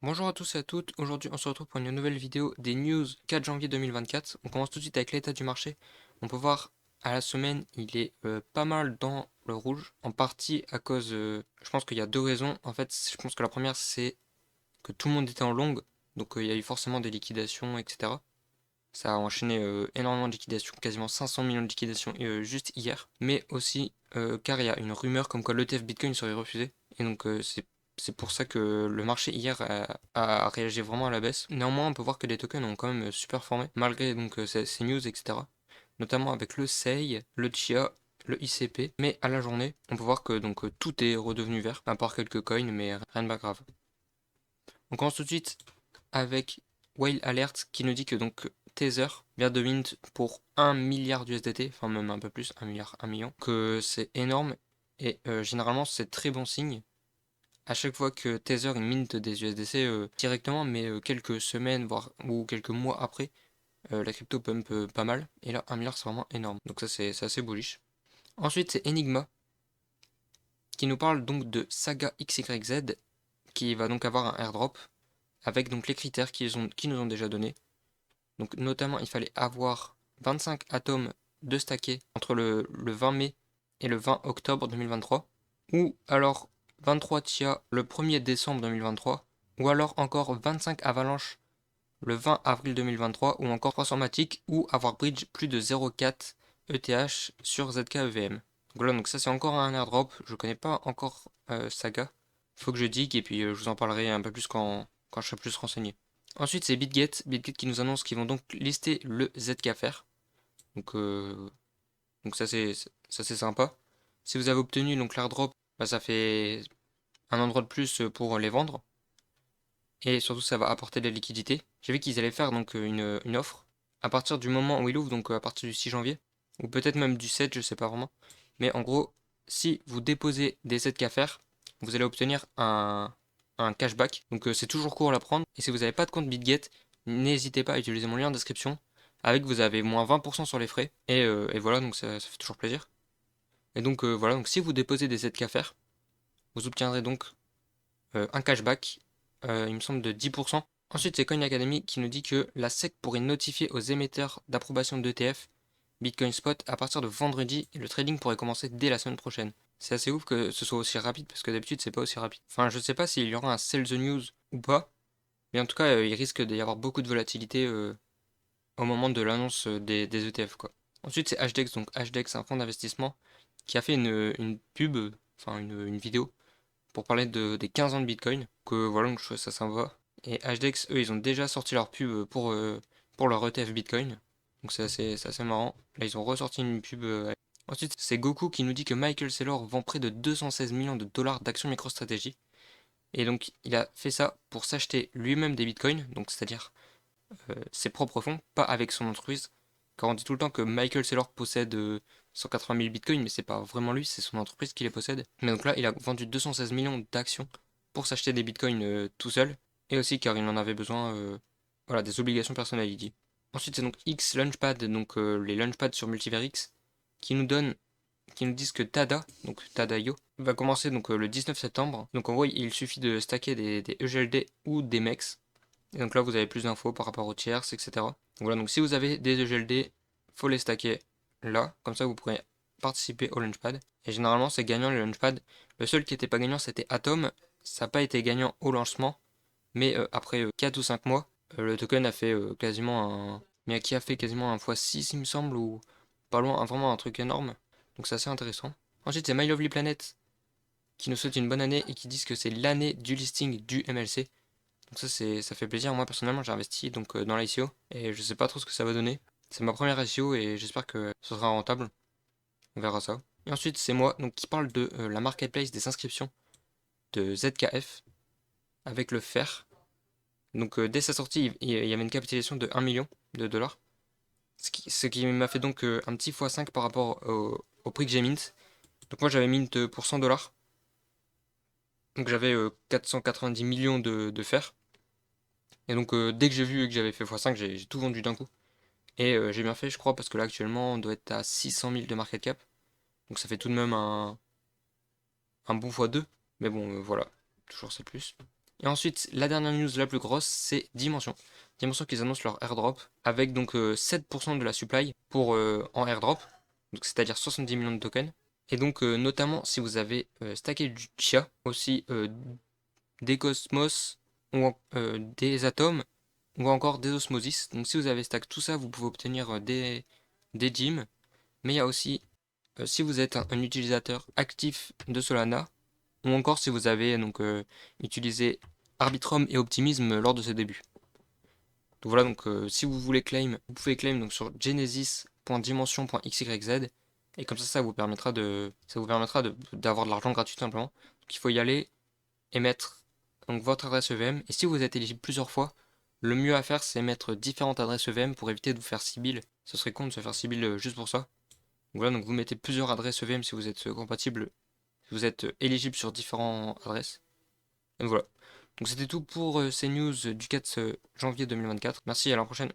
Bonjour à tous et à toutes, aujourd'hui on se retrouve pour une nouvelle vidéo des news 4 janvier 2024. On commence tout de suite avec l'état du marché. On peut voir à la semaine il est pas mal dans le rouge, en partie à cause, je pense qu'il y a deux raisons. En fait je pense que la première c'est que tout le monde était en long, donc il y a eu forcément des liquidations etc. Ça a enchaîné énormément de liquidations, quasiment 500 millions de liquidations juste hier. Mais aussi car il y a une rumeur comme quoi l'ETF Bitcoin serait refusé. Et donc c'est pour ça que le marché hier a réagi vraiment à la baisse. Néanmoins, on peut voir que les tokens ont quand même super formé, malgré donc ces news, etc. Notamment avec le SEI, le Chia, le ICP. Mais à la journée, on peut voir que donc tout est redevenu vert, à part quelques coins, mais rien de pas grave. On commence tout de suite avec Whale Alert qui nous dit que donc Tether vient de mint pour 1 milliard d'USDT, enfin même un peu plus, 1 milliard, 1 million, que c'est énorme et généralement c'est très bon signe. À chaque fois que Tether il mint des USDC directement, mais quelques semaines voire ou quelques mois après, la crypto pump pas mal. Et là 1 milliard c'est vraiment énorme. Donc ça c'est assez bullish. Ensuite c'est Enigma qui nous parle donc de Saga XYZ qui va donc avoir un airdrop avec donc les critères qu'ils nous ont déjà donnés. Donc notamment, il fallait avoir 25 atomes de stackés entre le 20 mai et le 20 octobre 2023, ou alors 23 TIA le 1er décembre 2023, ou alors encore 25 avalanches le 20 avril 2023, ou encore 300 Matic, ou avoir bridge plus de 0,4 ETH sur ZKEVM. Donc voilà, donc ça c'est encore un airdrop, je connais pas encore Saga, faut que je digue et puis je vous en parlerai un peu plus quand je serai plus renseigné. Ensuite, c'est Bitget qui nous annonce qu'ils vont donc lister le ZKFR. Donc, donc ça c'est sympa. Si vous avez obtenu donc l'airdrop, bah, ça fait un endroit de plus pour les vendre. Et surtout, ça va apporter de la liquidité. J'ai vu qu'ils allaient faire donc une offre à partir du moment où il ouvre, donc à partir du 6 janvier, ou peut-être même du 7, je sais pas vraiment. Mais en gros, si vous déposez des ZKFR, vous allez obtenir un cashback. Donc c'est toujours court à la prendre. Et si vous n'avez pas de compte BitGet, n'hésitez pas à utiliser mon lien en description. Avec vous avez moins 20% sur les frais. Et voilà, donc ça fait toujours plaisir. Et donc voilà, donc si vous déposez des ZKFR, vous obtiendrez donc un cashback, il me semble de 10%. Ensuite, c'est Coin Academy qui nous dit que la SEC pourrait notifier aux émetteurs d'approbation d'ETF Bitcoin Spot à partir de vendredi et le trading pourrait commencer dès la semaine prochaine. C'est assez ouf que ce soit aussi rapide parce que d'habitude c'est pas aussi rapide. Enfin, je sais pas s'il y aura un sell the news ou pas, mais en tout cas, il risque d'y avoir beaucoup de volatilité au moment de l'annonce des ETF quoi. Ensuite, c'est HDEX, donc HDEX, un fonds d'investissement qui a fait une pub, enfin une vidéo pour parler des 15 ans de Bitcoin. Que voilà, donc je trouve ça va. Et HDEX, eux, ils ont déjà sorti leur pub pour leur ETF Bitcoin. Donc c'est assez marrant. Là, ils ont ressorti une pub. Ensuite, c'est Goku qui nous dit que Michael Saylor vend près de 216 millions de dollars d'actions MicroStrategy. Et donc, il a fait ça pour s'acheter lui-même des bitcoins, donc c'est-à-dire ses propres fonds, pas avec son entreprise. Car on dit tout le temps que Michael Saylor possède 180 000 bitcoins, mais c'est pas vraiment lui, c'est son entreprise qui les possède. Mais donc là, il a vendu 216 millions d'actions pour s'acheter des bitcoins tout seul, et aussi car il en avait besoin, voilà, des obligations personnelles, il dit. Ensuite, c'est donc X Launchpad, donc les Launchpads sur Multiverix, qui nous donnent, qui nous disent que Tada, donc Tada.io, va commencer donc le 19 septembre. Donc en gros, il suffit de stacker des EGLD ou des MEX. Et donc là, vous avez plus d'infos par rapport aux tiers, etc. Donc voilà, donc si vous avez des EGLD, faut les stacker là, comme ça vous pourrez participer au Launchpad. Et généralement, c'est gagnant le Launchpad. Le seul qui n'était pas gagnant, c'était Atom. Ça n'a pas été gagnant au lancement, mais après 4 ou 5 mois, le token a fait quasiment un. Mais qui a fait quasiment un x6, il me semble, ou pas loin, vraiment un truc énorme. Donc c'est assez intéressant. Ensuite, c'est My Lovely Planet qui nous souhaite une bonne année et qui disent que c'est l'année du listing du MLC. Donc ça fait plaisir. Moi personnellement j'ai investi donc dans l'ICO et je sais pas trop ce que ça va donner. C'est ma première ICO et j'espère que ce sera rentable. On verra ça. Et ensuite c'est moi donc qui parle de la marketplace des inscriptions de ZKF avec le FER. Donc dès sa sortie il y avait une capitalisation de 1 million de dollars. Ce qui m'a fait donc un petit x5 par rapport au prix que j'ai mint. Donc moi j'avais mint pour 100 dollars. Donc j'avais 490 millions de FER. Et donc dès que j'ai vu que j'avais fait x5 j'ai tout vendu d'un coup. Et j'ai bien fait, je crois, parce que là actuellement on doit être à 600 000 de market cap. Donc ça fait tout de même un bon x2. Mais bon, voilà, toujours c'est plus. Et ensuite, la dernière news la plus grosse, c'est Dimension. Dimension qu'ils annoncent leur airdrop avec donc 7% de la supply pour en airdrop, donc c'est-à-dire 70 millions de tokens. Et donc notamment si vous avez stacké du Chia, aussi des Cosmos ou des Atomes ou encore des Osmosis. Donc si vous avez stack tout ça, vous pouvez obtenir des gems. Mais il y a aussi si vous êtes un utilisateur actif de Solana ou encore si vous avez donc utilisé Arbitrum et Optimism lors de ses débuts. Donc voilà, donc si vous voulez claim, vous pouvez claim donc sur genesis.dimension.xyz et comme ça vous permettra d'avoir de l'argent gratuit tout simplement. Donc il faut y aller et mettre donc votre adresse EVM et si vous êtes éligible plusieurs fois, le mieux à faire c'est mettre différentes adresses EVM pour éviter de vous faire sibyl. Ce serait con de se faire sibyl juste pour ça. Donc voilà, donc vous mettez plusieurs adresses EVM si vous êtes compatible, si vous êtes éligible sur différentes adresses. Et voilà. Donc c'était tout pour ces news du 4 janvier 2024. Merci, à la prochaine.